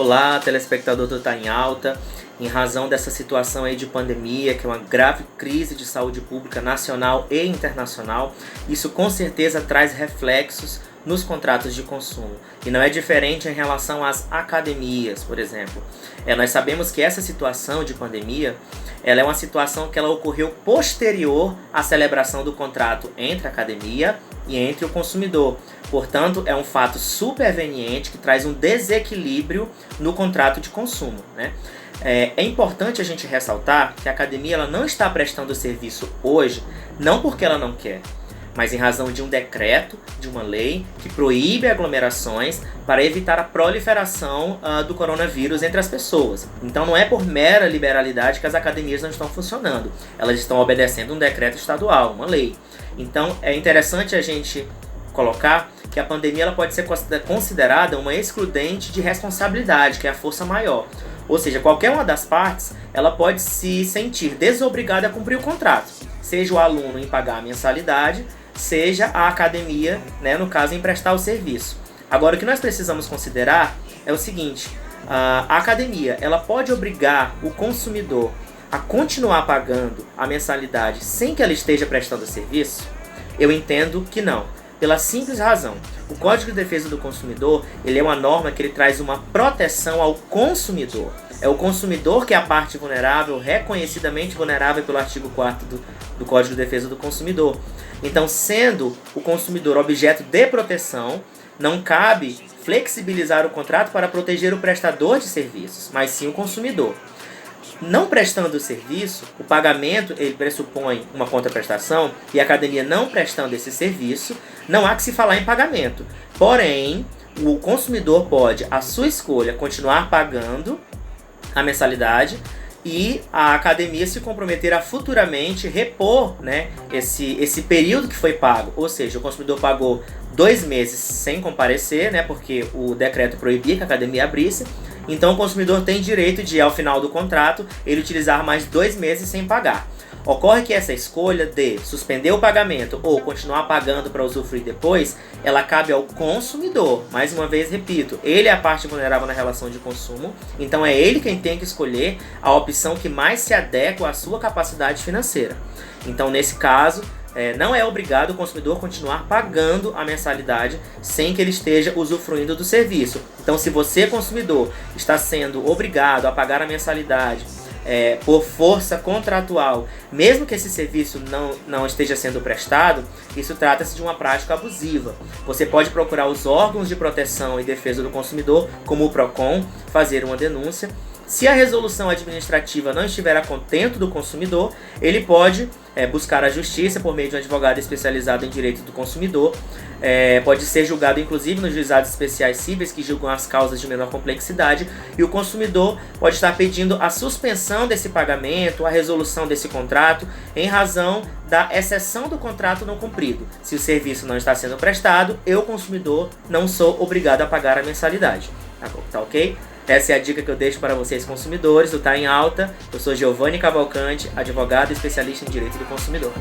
Olá, telespectador do Tá em Alta. Em razão dessa situação aí de pandemia, que é uma grave crise de saúde pública nacional e internacional, isso com certeza traz reflexos nos contratos de consumo. E não é diferente em relação às academias, por exemplo. Nós sabemos que essa situação de pandemia, ela é uma situação que ela ocorreu posterior à celebração do contrato entre a academia e entre o consumidor. Portanto, é um fato superveniente que traz um desequilíbrio no contrato de consumo, né? É importante a gente ressaltar que a academia ela não está prestando serviço hoje, não porque ela não quer, mas em razão de um decreto, de uma lei que proíbe aglomerações para evitar a proliferação do coronavírus entre as pessoas. Então não é por mera liberalidade que as academias não estão funcionando, elas estão obedecendo um decreto estadual, uma lei. Então é interessante a gente colocar que a pandemia ela pode ser considerada uma excludente de responsabilidade, que é a força maior. Ou seja, qualquer uma das partes ela pode se sentir desobrigada a cumprir o contrato, seja o aluno em pagar a mensalidade, seja a academia, né, no caso, em prestar o serviço. Agora, o que nós precisamos considerar é o seguinte: a academia ela pode obrigar o consumidor a continuar pagando a mensalidade sem que ela esteja prestando serviço? Eu entendo que não. Pela simples razão, o Código de Defesa do Consumidor ele é uma norma que ele traz uma proteção ao consumidor. É o consumidor que é a parte vulnerável, reconhecidamente vulnerável pelo artigo 4º do Código de Defesa do Consumidor. Então, sendo o consumidor objeto de proteção, não cabe flexibilizar o contrato para proteger o prestador de serviços, mas sim o consumidor. Não prestando o serviço, o pagamento ele pressupõe uma contraprestação e a academia não prestando esse serviço, não há que se falar em pagamento. Porém, o consumidor pode, à sua escolha, continuar pagando a mensalidade e a academia se comprometer a futuramente repor, né, esse período que foi pago. Ou seja, o consumidor pagou 2 meses sem comparecer, né, porque o decreto proibia que a academia abrisse. Então o consumidor tem direito de, ao final do contrato, ele utilizar mais 2 meses sem pagar. Ocorre que essa escolha de suspender o pagamento ou continuar pagando para usufruir depois, ela cabe ao consumidor. Mais uma vez, repito, ele é a parte vulnerável na relação de consumo, então é ele quem tem que escolher a opção que mais se adequa à sua capacidade financeira. Então, nesse caso, não é obrigado o consumidor continuar pagando a mensalidade sem que ele esteja usufruindo do serviço. Então, se você, consumidor, está sendo obrigado a pagar a mensalidade por força contratual, mesmo que esse serviço não esteja sendo prestado, isso trata-se de uma prática abusiva. Você pode procurar os órgãos de proteção e defesa do consumidor, como o PROCON, fazer uma denúncia. Se a resolução administrativa não estiver a contento do consumidor, ele pode buscar a justiça por meio de um advogado especializado em direito do consumidor. Pode ser julgado inclusive nos juizados especiais cíveis que julgam as causas de menor complexidade, e o consumidor pode estar pedindo a suspensão desse pagamento, a resolução desse contrato, em razão da exceção do contrato não cumprido. Se o serviço não está sendo prestado, eu, consumidor, não sou obrigado a pagar a mensalidade. Tá ok? Essa é a dica que eu deixo para vocês, consumidores do Tá em Alta. Eu sou Giovanni Cavalcante, advogado e especialista em direito do consumidor.